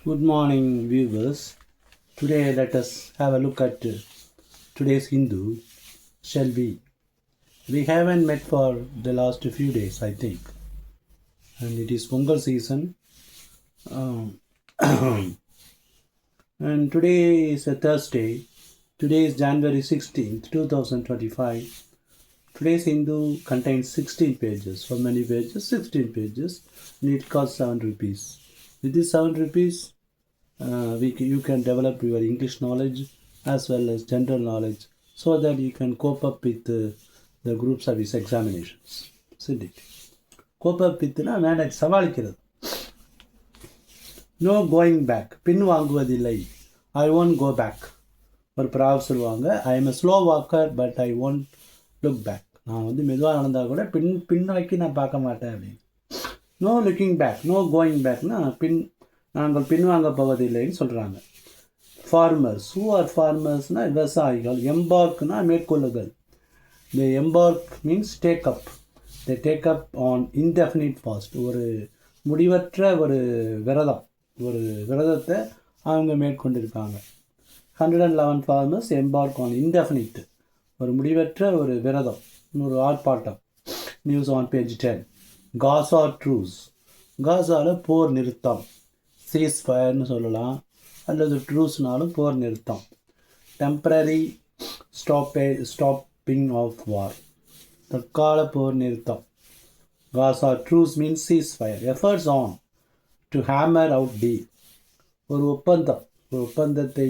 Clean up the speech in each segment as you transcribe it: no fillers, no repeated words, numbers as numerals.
Good morning, viewers. Today, let us have a look at today's Hindu, shall we? We haven't met for the last few days, I think, and it is Pongal season. Um, and today is a Thursday. Today is January 16th, 2025. Today's Hindu contains 16 pages. How many pages? 16 pages. And it costs 7 rupees. With this 7 rupees, you can develop your English knowledge as well as general knowledge so that you can cope up with the group service examinations. Isn't it? Cope up with manage சமாளிக்கிறது. No going back. Bin வாங்குவதில்லை. I won't go back. ஒரு ப்ராவ் சொல்லுவாங்க. I am a slow walker but I won't look back. நான் வந்து மெதுவாக நடந்தால் கூட பின்னோக்கி நான் பார்க்க மாட்டேன் அப்படின்னு. No looking back, no going பேக்னா நாங்கள் பின்வாங்க போவதில்லைன்னு சொல்கிறாங்க. ஃபார்மர்ஸ், ஹூ ஆர் ஃபார்மர்ஸ்னால் விவசாயிகள். எம்பார்க்னா மேற்கொள்ளுதல். The embark means take up. The take up on indefinite fast. ஒரு முடிவற்ற ஒரு விரதத்தை அவங்க மேற்கொண்டிருக்காங்க. 111 ஃபார்மர்ஸ் எம்பார்க் ஆன் இன்டெஃபினிட். ஒரு முடிவற்ற ஒரு விரதம், ஒரு ஆர்ப்பாட்டம். News on page 10. Gaza truce. காசாவில் போர் நிறுத்தம். சீஸ் ஃபயர்னு சொல்லலாம், அல்லது ட்ரூஸ்னாலும் போர் நிறுத்தம். Temporary stopping of war. தற்கால போர் நிறுத்தம். Gaza truce means cease fire. Efforts on to hammer out deal. ஒரு ஒப்பந்தத்தை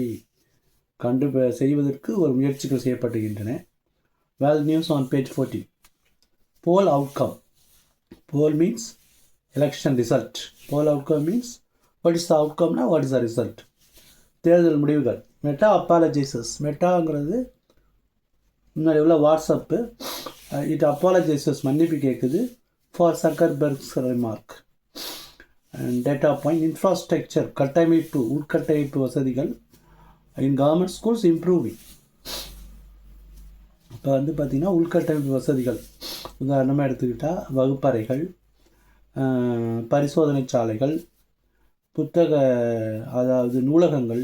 செய்வதற்கு ஒரு முயற்சிகள் செய்யப்படுகின்றன. Well news on page 14. Poll outcome. Poll means election result. Poll outcome means what is the outcome now, what is the result. தேர்தல் முடிவுகள். Meta apologises. மெட்டாங்கிறது முன்னாடி உள்ள வாட்ஸ்அப்பு. இட் அப்பாலஜைசஸ், மன்னிப்பு கேட்குது for Zuckerberg's remark. And data point. Infrastructure, கட்டமைப்பு, உட்கட்டமைப்பு வசதிகள் இன் government schools improving. இப்போ வந்து பார்த்திங்கன்னா உள்கட்டமைப்பு வசதிகள் உதாரணமாக எடுத்துக்கிட்டால் வகுப்பறைகள், பரிசோதனை சாலைகள், அதாவது நூலகங்கள்,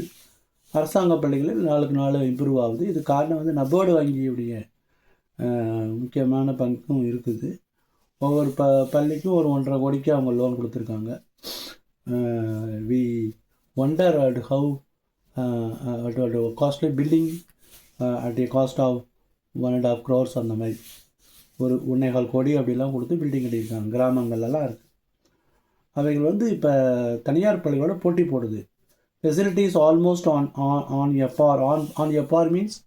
அரசாங்க பள்ளிகளில் நாளுக்கு நாள் இம்ப்ரூவ் ஆகுது. இது காரணம் வந்து நபார்டு வங்கியுடைய முக்கியமான பங்கும் இருக்குது. ஒவ்வொரு பள்ளிக்கும் ஒரு 1.5 கோடிக்கு அவங்க லோன் கொடுத்துருக்காங்க. We wonder at how costly building at a cost of 1.5 crores அந்த மாதிரி ஒரு 1.25 கோடி அப்படிலாம் கொடுத்து பில்டிங் கட்டியிருக்காங்க. கிராமங்கள்லாம் இருக்குது. அவைகள் வந்து இப்போ தனியார் பள்ளிகளோட போட்டி போடுது. Facilities almost on a par means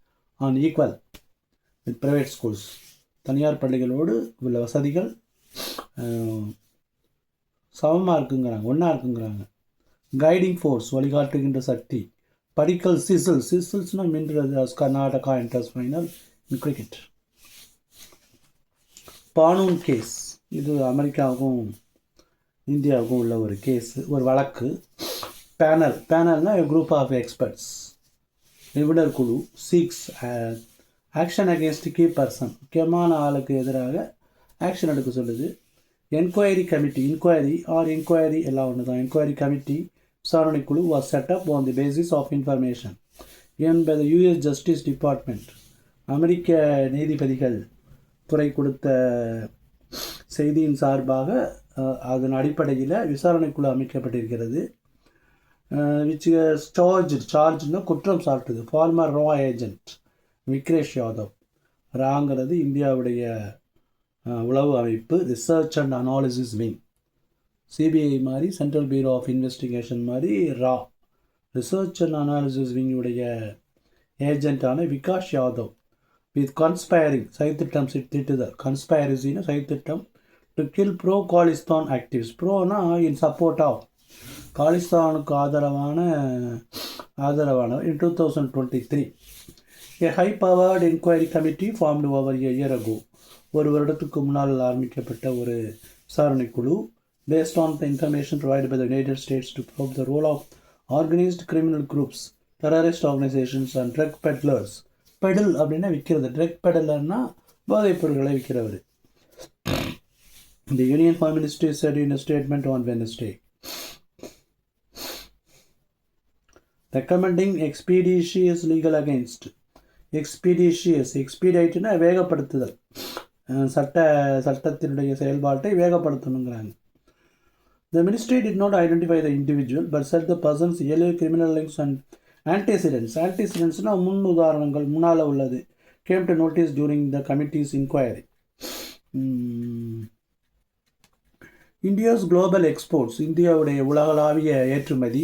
on equal with private schools. தனியார் பள்ளிகளோடு உள்ள வசதிகள் சமமாக இருக்குங்கிறாங்க, ஒன்றா இருக்குங்கிறாங்க. கைடிங் ஃபோர்ஸ், வழிகாட்டுகின்ற சக்தி. படிக்கல் சிசில்ஸ்னால் மின்றது. Karnataka entrance final in cricket. Pannun case. இது அமெரிக்காவுக்கும் இந்தியாவுக்கும் உள்ள ஒரு கேஸு, ஒரு வழக்கு. பேனல்னால் குரூப் ஆஃப் எக்ஸ்பர்ட்ஸ், நிபுணர் குழு. Seeks action against key person. முக்கியமான ஆளுக்கு எதிராக ஆக்ஷன் எடுக்க சொல்லுது. Enquiry committee. இன்கொயரி எல்லாம் ஒன்று தான். என்கொயரி கமிட்டி, விசாரணை குழு was set up on the basis of information given by the US Justice Department. அமெரிக்க நீதிபதிகள் துறை கொடுத்த செய்தியின் சார்பாக அதன் அடிப்படையில் விசாரணைக்குழு அமைக்கப்பட்டிருக்கிறது. விச் சார்ஜ்னா குற்றம் சாட்டுது. ஃபார்மர் ரா ஏஜென்ட் விக்ரேஷ் யாதவ். ராங்கிறது இந்தியாவுடைய உளவு அமைப்பு, research and analysis wing. CBI மாதிரி, சென்ட்ரல் பியூரோ ஆஃப் இன்வெஸ்டிகேஷன் மாதிரி ரா ரிசர்ச் அண்ட் அனாலிசிஸ் விங்குடைய ஏஜென்ட்டான விகாஷ் யாதவ் வித் கன்ஸ்பைரிங், சைத்திட்டம் திட்டுதல். கன்ஸ்பைரசின்னு சைத்திட்டம் to kill pro Khalistan actives. ப்ரோனா இன் சப்போர்ட் ஆஃப், காலிஸ்தானுக்கு ஆதரவான in 2023. A high powered inquiry committee formed over a year ago. ஒரு வருடத்துக்கு முன்னால் ஆரம்பிக்கப்பட்ட ஒரு விசாரணை குழு. Based on the information provided by the United States to probe the role of organized criminal groups, terrorist organizations and drug peddlers. Pedal அப்படின்னா விற்கிறது. Drug பெடலர்னா போதைப் பொருட்களை விற்கிறவர். The Union Foreign Ministry said in a statement on Wednesday. Recommending expeditious legal against. எக்ஸ்பீடைட்னா வேகப்படுத்துதல், சட்டத்தினுடைய செயல்பாட்டை வேகப்படுத்தணுங்கிறாங்க. The ministry did not identify the individual but said the person's earlier criminal links and antecedents. Antecedentsனா முன் உதாரணங்கள், முன்னால் உள்ளது. Came to notice during the committee's inquiry. India's global exports, இந்தியாவுடைய உலகளாவிய ஏற்றுமதி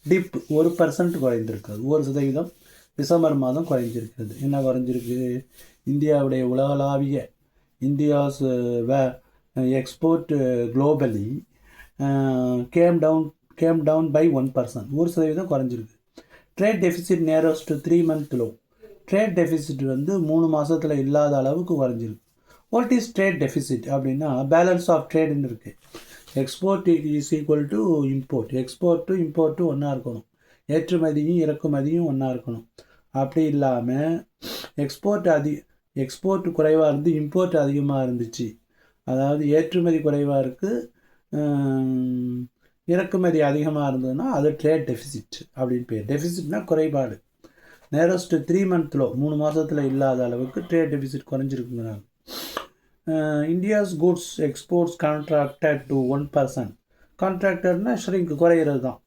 டிப் 1% குறைந்திருக்கிறது. 1% டிசம்பர் மாதம் குறைஞ்சிருக்கிறது. என்ன குறைஞ்சிருக்கு? இந்தியாவுடைய உலகளாவிய India's export globally came down by 1%. 1% குறைஞ்சிருக்கு. Trade deficit narrows to 3 month low. Trade deficit 3 மாதத்தில் இல்லாத அளவுக்கு குறைஞ்சிருக்கு. வாட் இஸ் ட்ரேட் டெஃபிசிட் அப்படின்னா பேலன்ஸ் ஆஃப் ட்ரேடுன்னு இருக்குது. Export is equal to import. Import ஒன்றா இருக்கணும். ஏற்றுமதியும் இறக்குமதியும் ஒன்றா இருக்கணும். அப்படி இல்லாமல் எக்ஸ்போர்ட் குறைவாக இருந்து இம்போர்ட் அதிகமாக இருந்துச்சு, அதாவது ஏற்றுமதி குறைவாக இருக்குது, இறக்குமதி அதிகமாக இருந்ததுன்னா அது ட்ரேட் டெஃபிசிட் அப்படின்னு பேர். டெஃபிசிட்னா குறைபாடு. நேரஸ்ட் 3 month லோ, 3 மாதத்தில் இல்லாத அளவுக்கு ட்ரேட் டெஃபிசிட் குறைஞ்சிருக்குங்கிறாங்க. India's goods exports contracted to 1%. கான்ட்ராக்டட்னா ஷ்ரிங்க், குறையிறது தான்.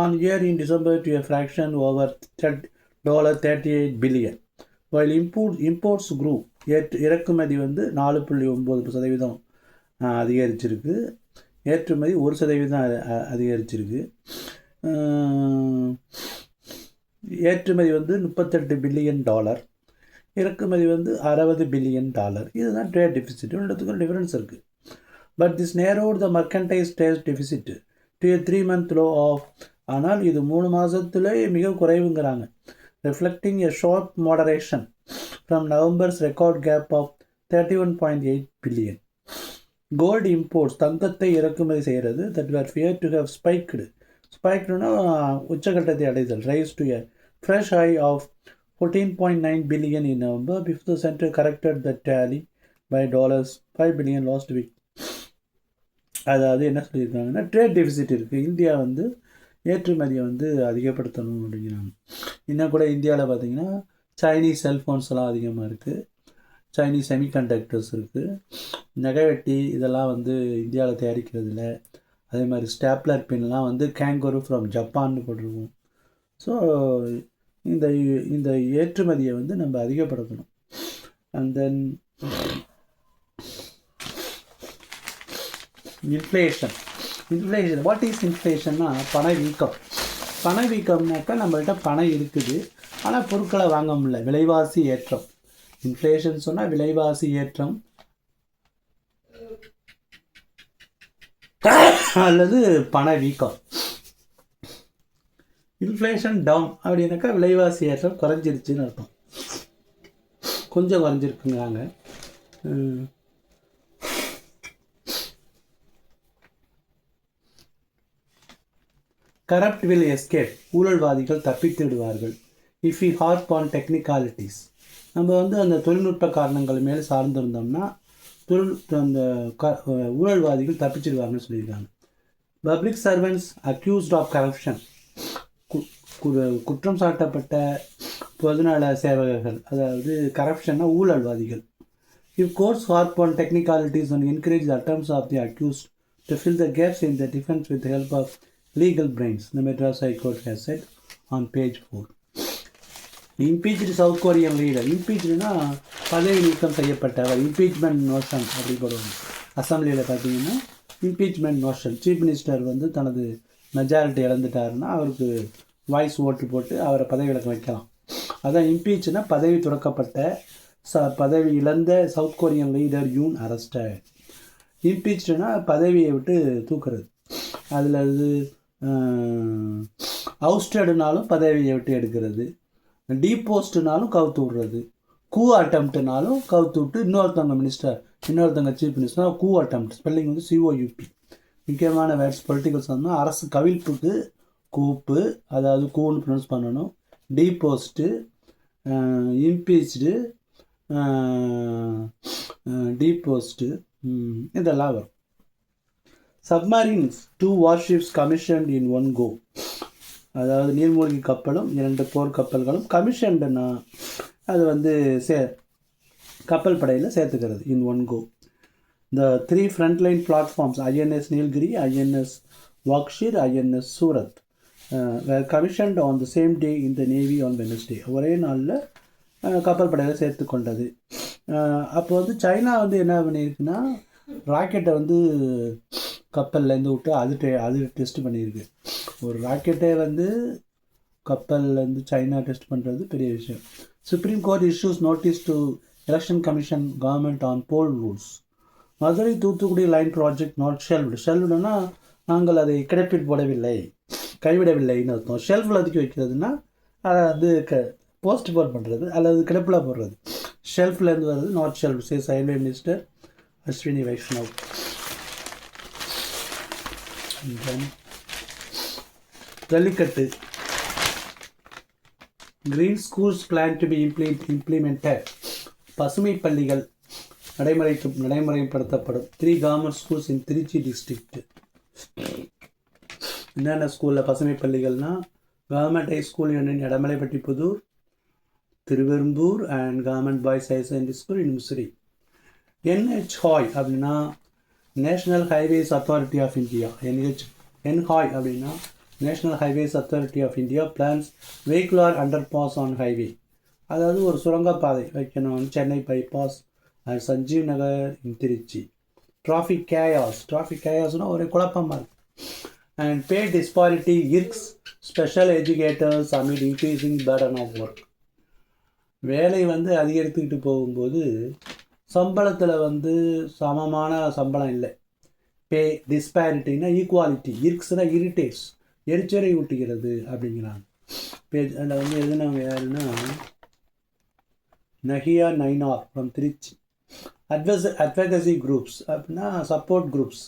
On year in December to a fraction over $38 billion. while imports grew. இறக்குமதி 4.9% அதிகரிச்சிருக்கு. ஏற்றுமதி 1% அதிகரிச்சிருக்கு. ஏற்றுமதி $38 billion, இறக்குமதி $60 billion. இதுதான் ட்ரேட் டெஃபிசிட். ரெண்டுத்துக்கும் டிஃப்ரென்ஸ் இருக்குது. But this narrowed the merchandise trade deficit to a 3 month low of. ஆனால் இது 3 மாதத்துல மிக குறைவுங்கிறாங்க. Reflecting a sharp moderation from November's record gap of $31.8 billion. Gold imports, தங்கத்தை இறக்குமதி செய்கிறது, that where fear to have ஸ்பைக்டுனா உச்சகட்டத்தை அடைதல். Rise to a fresh high of $14.9 billion in November before the center corrected the tally by $5 billion last week. அதாவது என்ன சொல்லியிருக்காங்கன்னா trade deficit இருக்குது. இந்தியா ஏற்றுமதியை அதிகப்படுத்தணும் அப்படிங்கிறாங்க. இன்னும் கூட இந்தியாவில் பார்த்திங்கன்னா சைனீஸ் செல்ஃபோன்ஸ்லாம் அதிகமாக இருக்குது, சைனீஸ் செமிகண்டக்டர்ஸ் இருக்குது, நகைவெட்டி இதெல்லாம் இந்தியாவில் தயாரிக்கிறது இல்லை. அதே மாதிரி ஸ்டாப்லர் பின்லாம் கேங்கரு ஃப்ரம் ஜப்பான்னு போட்டிருக்கோம். ஸோ இந்த ஏற்றுமதியை நம்ம அதிகப்படுத்தணும். And then inflation. What is இன்ஃப்ளேஷன்னா பணவீக்கம்னாக்கா நம்மள்கிட்ட பணம் இருக்குது, ஆனால் பொருட்களை வாங்க முடியல, விலைவாசி ஏற்றம். இன்ஃப்ளேஷன் சொன்னால் விலைவாசி ஏற்றம் அல்லது பணவீக்கம். இன்ஃப்ளேஷன் டவுன் அப்படின்னாக்கா விலைவாசி ஏற்றம் குறைஞ்சிருச்சுன்னு அர்த்தம். கொஞ்சம் குறைஞ்சிருக்குங்கிறாங்க. Corrupt will escape. ஊழல்வாதிகள் தப்பித்து விடுவார்கள். If we harp on technicalities. நம்ம அந்த தொழில்நுட்ப காரணங்கள் மேலே சார்ந்திருந்தோம்னா அந்த ஊழல்வாதிகள் தப்பிச்சிடுவாங்கன்னு சொல்லியிருக்காங்க. Public servants accused of corruption. குற்றம் சாட்டப்பட்ட பொதுநல சேவகர்கள், அதாவது கரப்ஷன்னா ஊழல்வாதிகள். If courts harp on technicalities and encourage the attempts of the accused to fill the gaps in the defence with help of legal brains, the Madras High Court has said on page 4. Impeached South Korean leader. Impeachedனா பதவி நீக்கம் செய்யப்பட்டவர். Impeachment notion அப்படி போடுவாங்க. அசம்பிளியில் பார்த்தீங்கன்னா impeachment notion. Chief minister தனது majority இழந்துட்டாருன்னா அவருக்கு voice ஓட்டு போட்டு அவரை பதவி விலக்க வைக்கலாம். அதான் இம்பீச்னா பதவி துறக்கப்பட்ட பதவி இழந்த சவுத் கொரியன் லீடர் யூன் அரெஸ்டட். இம்பீச்டுனா பதவியை விட்டு தூக்குறது. அதில் அவுஸ்டடுனாலும் பதவியை விட்டு எடுக்கிறது, டீபோஸ்ட்னாலும் கவுத்து விடுறது, கூ அட்டம்ப்ட்னாலும் கவுத்து விட்டு இன்னொருத்தவங்க சீஃப் மினிஸ்டர் கூ அட்டம்ப்ட். Spelling COUP. முக்கியமான வேர்ட்ஸ் பொலிட்டிக்கல் சொன்னால் அரசு கவிழ்ப்புக்கு கூப்பு, அதாவது கூன்னு ப்ரொனவுன்ஸ் பண்ணணும். டீபோஸ்ட்டு, இம்பீச்டு, டீபோஸ்ட்டு இதெல்லாம் வரும். Submarines, 2 warships commissioned in one go. அதாவது நீர்மூழ்கி கப்பலும் 2 போர் கப்பல்களும் கமிஷன்டுன்னா அது வந்து கப்பல் படையில் சேர்த்துக்கிறது in one go. The 3 frontline platforms INS Nilgiri, INS Wakshir, INS Surat were commissioned on the same day in the Navy on Wednesday. ஒரே நாளில் கப்பல் படையில் சேர்த்து கொண்டது. அப்போ வந்து சைனா வந்து என்ன பண்ணியிருக்குன்னா ராக்கெட்டை வந்து கப்பல்லேருந்து விட்டு அது டெஸ்ட் பண்ணியிருக்கு. ஒரு ராக்கெட்டை வந்து கப்பல்லேருந்து சைனா டெஸ்ட் பண்ணுறது பெரிய விஷயம். Supreme court issues notice to election commission government on poll rules. Madurai Thoothukudi line project not shelved. ஷெல்வ்டுனா நாங்கள் அதை கிடப்பில் போடவில்லை, கைவிடவில்லைன்னு அர்த்தம். ஷெல்ஃபில் ஒதுக்கி வைக்கிறதுனா அதை வந்து போஸ்ட்போன் பண்ணுறது அல்லது கிடப்பில் போடுறது. ஷெல்ஃப்லேருந்து வர்றது not shelved says railway minister Ashwini Vaishnaw. Jallikattu. Green schools plan to be implemented. பசுமை பள்ளிகள் நடைமுறைப்படுத்தப்படும். 3 government schools in Tiruchi district. என்னென்ன ஸ்கூலில் பசுமை பள்ளிகள்னால் government high school union Edamalaipatti Pudur, Thiruverumbur and government boys higher secondary school in Musiri. NHAI அப்படின்னா national highways authority of India. NHAI அப்படின்னா national highways authority of India plans vehicular underpass on highway. அதாவது ஒரு சுரங்கப்பாதை வைக்கணும் Chennai bypass and Sanjeev Nagar in Tiruchi. Traffic கேயாஸ்னால் ஒரே குழப்பமாக இருக்குது. And pay disparity irks special educators amid increasing burden of work. வேலை வந்து அதிகரித்துக்கிட்டு போகும்போது சம்பளத்தில் வந்து சமமான சம்பளம் இல்லை. பே டிஸ்பாரிட்டின்னா ஈக்குவாலிட்டி, இர்க்ஸ்னால் இரிட்டேட்ஸ், எரிச்சலை ஊட்டுகிறது அப்படிங்கிறாங்க. அதில் வந்து எழுதினவங்க யாருன்னா Nahiya Nainar from Tiruchi. Advocacy groups அப்படின்னா சப்போர்ட் குரூப்ஸ்.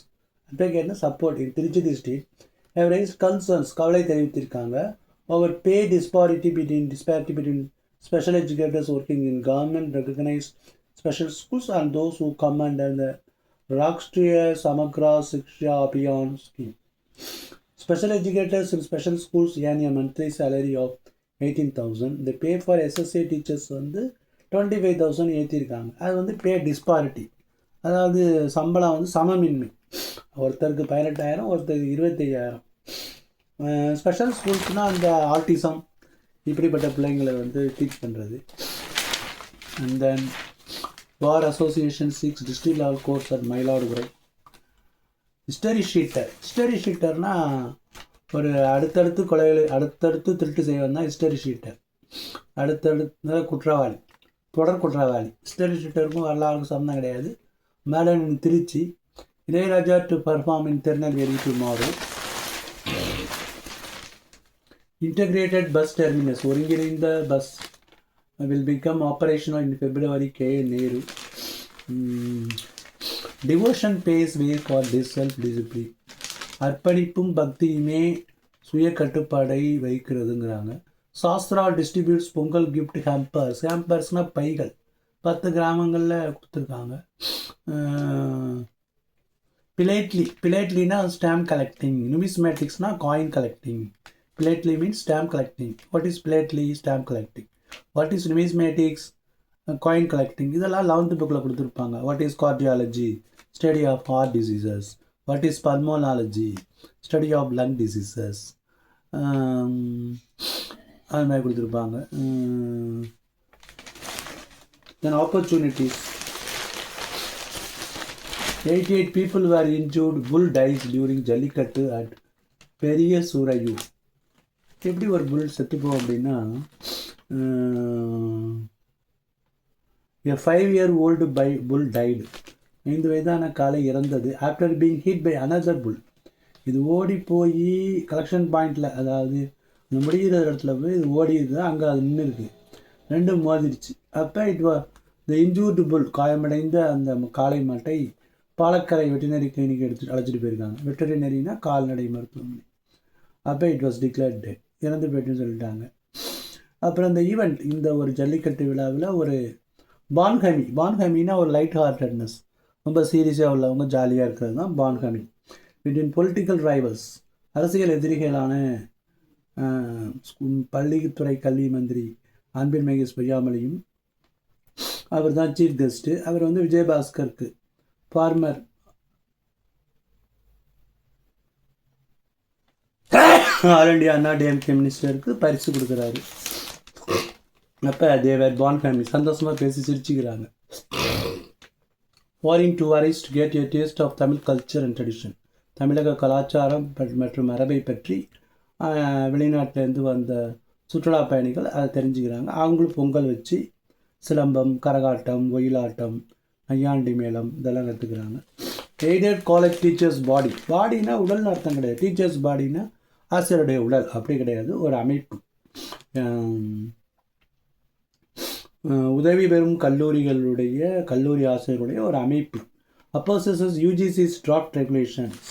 அட்வகேட்னா support in Tiruchi district have rise concerns, கவலை தெரிவித்திருக்காங்க. Over pay disparity between special educators working in government recognised special schools and those who come under the Rashtriya Samagra Shiksha Abhiyan scheme. Special educators in special schools earn a monthly salary of 18,000. The pay for SSA teachers வந்து 25,000 ஏற்றிருக்காங்க. அது வந்து பே disparity, அதாவது சம்பளம் வந்து சமமின்மை. ஒருத்தருக்கு 18,000, ஒருத்தருக்கு 25,000. Special ஸ்கூல்ஸ்னால் அந்த autism இப்படிப்பட்ட பிள்ளைங்களை வந்து டீச் பண்ணுறது. And then bar association 6 district level courts at Mayiladuthurai. History ஷீட்டர்னால் ஒரு அடுத்தடுத்து திருட்டு செய்வன் தான் ஹிஸ்டரி ஷீட்டர். அடுத்தடுத்த குற்றவாளி, தொடர் குற்றவாளி. ஹிஸ்டரி ஷீட்டருக்கும் எல்லாருக்கும் சம்மந்தம் கிடையாது. Madam in Tiruchi. Ilaiyaraaja to perform in Tirunelveli tomorrow. Integrated bus terminus, ஒருங்கிணைந்த bus will become operational in February. K.N. Nehru. Devotion paves way for self discipline. அர்ப்பணிப்பும் பக்தியுமே சுய கட்டுப்பாடை வைக்கிறதுங்கிறாங்க. சாஸ்திரா டிஸ்ட்ரிபியூட்ஸ் பொங்கல் கிஃப்ட் ஹேம்பர்ஸ்னால் பைகள் 10 கிராமங்களில் கொடுத்துருக்காங்க. பிலேட்லினா ஸ்டாம்ப் கலெக்டிங். நியூமிஸ்மேட்டிக்ஸ்னால் coin collecting. Philately means stamp collecting. What is philately? Stamp collecting. What is numismatics? Coin collecting. இதெல்லாம் 11th புக்கில் கொடுத்துருப்பாங்க. What is cardiology? Study of heart diseases. What is pulmonology? Study of lung diseases. அது மாதிரி கொடுத்துருப்பாங்க. Then opportunities. 88 people were injured. Bull dies during Jallikattu at பெரிய சூரையூர். எப்படி ஒரு புல் செத்துப்போம் அப்படின்னா, a 5-year-old bull died. 5 வயதான காளை இறந்தது. After being hit by another bull. இது ஓடி போய் கலெக்ஷன் பாயிண்டில், அதாவது அந்த முடிகிற இடத்துல போய் இது ஓடிடுது. அங்கே அது நின்று இருக்குது. 2 மோதிருச்சு. அப்போ த இன்ஜூர்டு புல், காயமடைந்த அந்த காளை மாட்டை பாலக்கரை வெட்டினரி கிளினிக் அழைச்சிட்டு போயிருக்காங்க. வெட்டரினரினா கால்நடை மருத்துவமனை. அப்போ இட் வாஸ் டிக்ளேர்ட் டெட், இறந்து போயிட்டுன்னு சொல்லிட்டாங்க. அப்புறம் இந்த ஈவெண்ட், இந்த ஒரு ஜல்லிக்கட்டு விழாவில் ஒரு பான்ஹமினா ஒரு லைட் ஹார்ட்டட்னஸ், ரொம்ப சீரியஸாக உள்ளவங்க ஜாலியாக இருக்கிறது தான் பான்ஹமி. பிட்வீன் பொலிட்டிக்கல் ரைவல்ஸ், அரசியல் எதிரிகளான பள்ளித்துறை கல்வி மந்திரி அன்பில் மகேஷ் பொய்யாமலையும் அவர் தான் சீஃப் கெஸ்ட்டு. அவர் வந்து விஜயபாஸ்கருக்கு former all India Anna DMK மினிஸ்டருக்கு பரிசு கொடுக்குறாரு. அப்போ தேவர் பான் ஃபேமிலி சந்தோஷமாக பேசி சிரிச்சுக்கிறாங்க. Foreign tourist to get a taste of Tamil culture and tradition. தமிழக கலாச்சாரம் மற்றும் மரபை பற்றி வெளிநாட்டிலேருந்து வந்த சுற்றுலா பயணிகள் அதை தெரிஞ்சுக்கிறாங்க. அவங்களும் பொங்கல் வச்சு சிலம்பம், கரகாட்டம், ஒயிலாட்டம், நையாண்டி மேளம் இதெல்லாம் கற்றுக்குறாங்க. எய்டட் காலேஜ் டீச்சர்ஸ் பாடி. பாடினா உடல்னு அர்த்தம் கிடையாது. டீச்சர்ஸ் பாடினா ஆசிரியருடைய உடல் அப்படி கிடையாது, ஒரு அமைப்பு. உதவி பெறும் கல்லூரி ஆசிரியருடைய ஒரு அமைப்பு. Opposes UGC's draft regulations.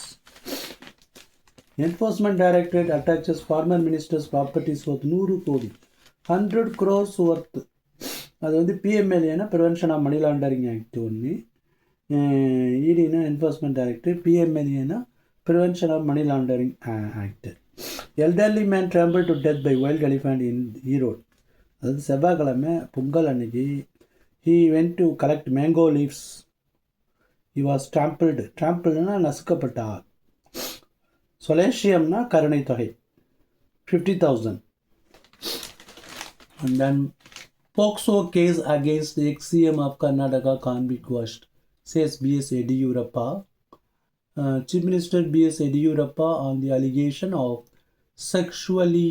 Enforcement directorate attaches former minister's properties worth 100 கோடி 100 crores ஒர்த். அது வந்து பிஎம்எல்ஏனா prevention of money laundering act ஒன்று, இடினா என்ஃபோர்ஸ்மெண்ட் டைரக்டரேட், பிஎம்எல்ஏனா prevention of money laundering act. Elderly man trample to death by wild elephant in Erode. அதாவது செவ்வாய்க்கிழமை பொங்கல் அன்னைக்கு he went to collect mango leaves. He was ட்ராம்பிள்னா நசுக்கப்பட்டார். சொலேஷியம்னா கருணை தொகை 50,000. And then POCSO case against the ex-CM of Karnataka can't be quashed, says B.S. Yediyurappa. Chief Minister B.S. Yediyurappa on the allegation of sexually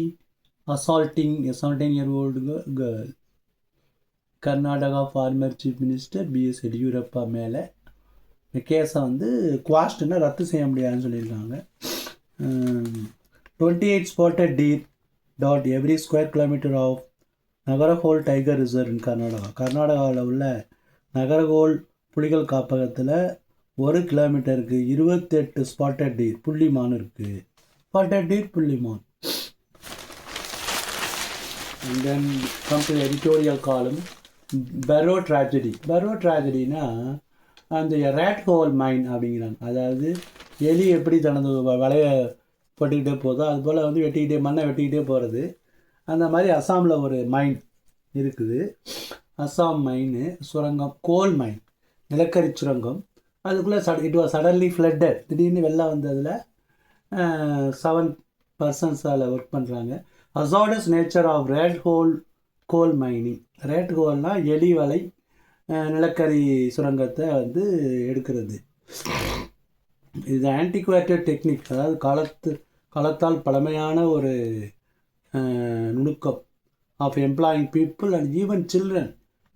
assaulting a 17-year-old girl. Karnataka former Chief Minister B.S. Yediyurappa மேலே இந்த கேஸை வந்து குவாஸ்ட்னா ரத்து செய்ய முடியாதுன்னு சொல்லியிருக்காங்க. 28 spotted deer dot every square kilometer of Nagarahole tiger reserve in Karnataka. கர்நாடகாவில் உள்ள நகரகோல் புலிகள் காப்பகத்தில் 1 கிலோமீட்டருக்கு 28 ஸ்பாட்டட் டீர் புள்ளிமான் இருக்குது. ஸ்பாட்டட் டீர் புள்ளிமான். And then come to editorial column. Barrow tragedy. Barrow tragedyனா அந்த ரேட் ஹோல் மைன் அப்படிங்கிறாங்க. அதாவது எலி எப்படி தனது வலையை போட்டுக்கிட்டே போதோ அதுபோல் வந்து மண்ணை வெட்டிக்கிட்டே போகிறது. அந்த மாதிரி அஸ்ஸாமில் ஒரு மைன் இருக்குது. அஸ்ஸாம் மைனு சுரங்கம், கோல் மைன், நிலக்கரி சுரங்கம். அதுக்குள்ளே இட் வாஸ் சடன்லி ஃப்ளட்டட். திடீர்னு வெள்ளம் வந்ததில் 7 persons அதில் ஒர்க் பண்ணுறாங்க. Hazardous nature of rat hole coal mining. Rat ஹோல்னால் எலி வலை நிலக்கரி சுரங்கத்தை வந்து எடுக்கிறது. இது ஆன்டிகுவேட்டட் டெக்னிக், அதாவது காலத்தால் பழமையான ஒரு நுணுக்கம் of employing people and even children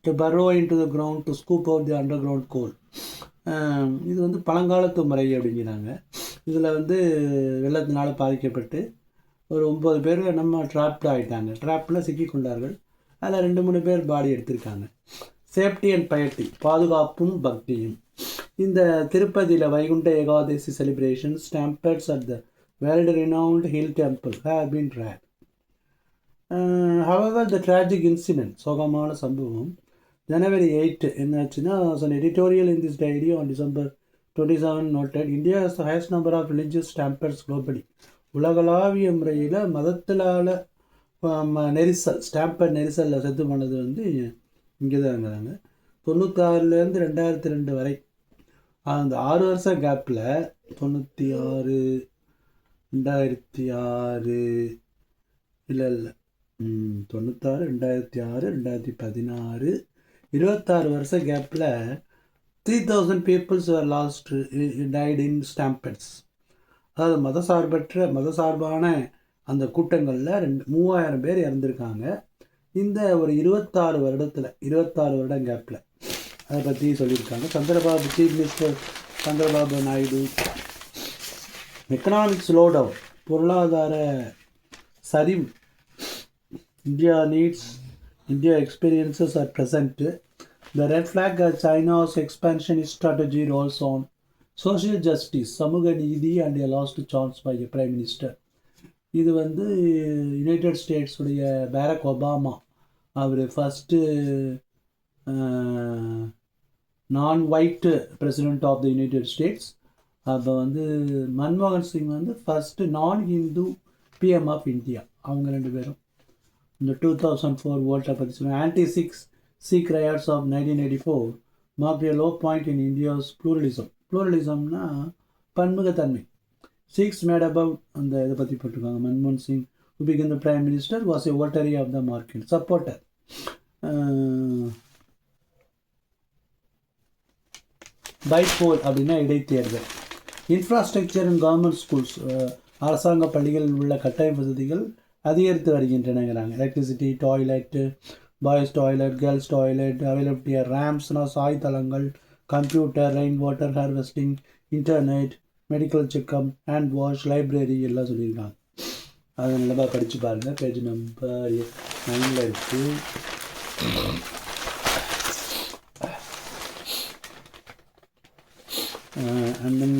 to burrow into the ground to scoop out the underground coal. இது வந்து பழங்காலத்து முறை அப்படிங்கிறாங்க. இதில் வந்து வெள்ளத்தினால் பாதிக்கப்பட்டு ஒரு 9 பேர் நம்ம ட்ராப்டு ஆகிட்டாங்க. ட்ராப்பில் சிக்கி கொண்டார்கள். அதில் 2-3 பேர் பாடி எடுத்திருக்காங்க. சேஃப்டி அண்ட் பயட்டி, பாதுகாப்பும் பக்தியும். இந்த திருப்பதியில் Vaikunta Ekadasi celebration stampedes at the world renowned hill temple have been dragged. However, the tragic incident, சோகமான சம்பவம், January 8 என்னாச்சுன்னா, an editorial in this diary on December 27 noted, India has the highest number of religious stampedes globally. உலகளாவிய முறையில் மதத்திலான நெரிசல், stamper நெரிசலில் செத்து போனது வந்து இங்கே தான் இருக்கிறாங்க. 96லேருந்து 2002 வரை அந்த 6 வருஷம் கேப்பில் 96, 2006 இல்லை 96, 2006, 2016, 26 வருஷம் கேப்பில் 3000 peoples were lost, died in stampedes. அதாவது மதசார்பான அந்த கூட்டங்களில் 3000 பேர் இறந்துருக்காங்க. இந்த ஒரு 26 வருடம் கேப்பில் அதை பற்றி சொல்லியிருக்காங்க. Chief minister Chandrababu Naidu, economic slowdown, பொருளாதார சரிவு, India experiences at present. The red flag as China's expansionist strategy rolls on. Social justice, சமூக நீதி and a lost chance by a prime minister. இது வந்து யுனைடெட் ஸ்டேட்ஸுடைய பேரக் ஒபாமா, அவர் first non white president of the United States. அப்போ வந்து மன்மோகன் சிங் வந்து ஃபஸ்ட்டு நான் ஹிந்து பிஎம் ஆஃப் இந்தியா. அவங்க 2 பேரும் இந்த 2004 வோல்ட்டை பற்றி சொல்லுவாங்க. Sikh riots of 1984 marked a low point in India's pluralism. Pluralismனா பன்முகத்தன்மை. Sikhs made about அந்த இதை பற்றி போட்டிருக்காங்க. மன்மோகன் Singh who became the prime minister was a votary of the market supporter. பைபோல் அப்படின்னா இடைத்தேர்தல். இன்ஃப்ராஸ்ட்ரக்சர் இன் கவர்மெண்ட் ஸ்கூல்ஸ், அரசாங்க பள்ளிகளில் உள்ள கட்டமைப்பு வசதிகள் அதிகரித்து வருகின்றனங்கிறாங்க. Electricity, toilet, boys toilet, girls toilet, availability ரேம்ப்ஸ்னால் சாய்தளங்கள், computer, rain water harvesting, internet, medical checkup, hand wash, library எல்லாம் சொல்லியிருக்காங்க. அதை நல்லா படித்து பாருங்கள். பேஜ் நம்பர் 9 இருக்குது. And then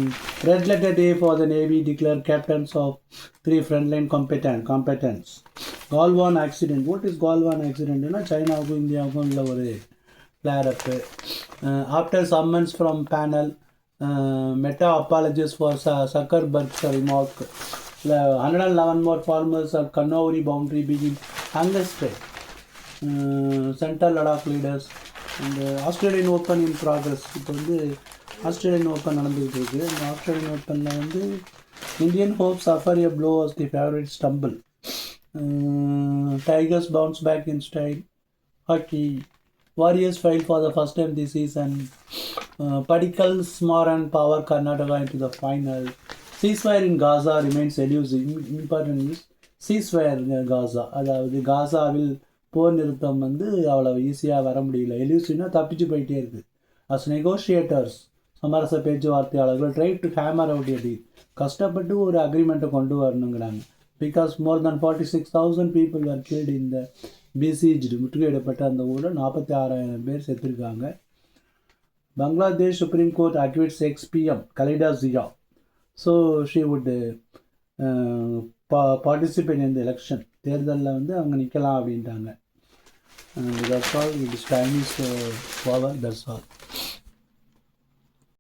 red letter day for the Navy declared captains of 3 frontline competence. Galwan accident. What is Galwan accident? சைனாவுக்கும் இந்தியாவுக்கும் உள்ள ஒரு flare up. After summons from panel, Meta apologies for Zuckerberg's remark. 111 more farmers at Kannauri boundary begin hunger strike. Central Ladakh leaders and Australian Open in progress. இப்போ வந்து Australian open நடந்துக்கிட்டு இருக்குது. அந்த Australian ஓப்பனில் வந்து Indian hope suffer a blow was the favourite stumble. Tigers bounce back in style. Hockey warriors fail for the first time this season. Padikkal, Smar and Power Karnataka into the final. Ceasefire in Gaza remains elusive. Important is ceasefire in Gaza. அதாவது காசாவில் போர் நிறுத்தம் வந்து அவ்வளோ ஈஸியாக வர முடியல. எலியூசிவ்னா தப்பிச்சு போயிட்டே இருக்குது. அஸ் நெகோஷியேட்டர்ஸ், சமரச பேச்சுவார்த்தையாளர்கள் try to hammer out a deal, கஷ்டப்பட்டு ஒரு அக்ரிமெண்ட்டை கொண்டு வரணுங்கிறாங்க. Because more then 46,000 people are killed in the besieged, முற்றுகையிடப்பட்ட அந்த ஊரில் 46,000 பேர் செத்துருக்காங்க. Bangladesh supreme court acquits ex-PM Khaleda Zia. So she would participate in the election. தேர்தலில் வந்து அவங்க நிற்கலாம் அப்படின்ட்டாங்க. That's all. It is time is over. That's all.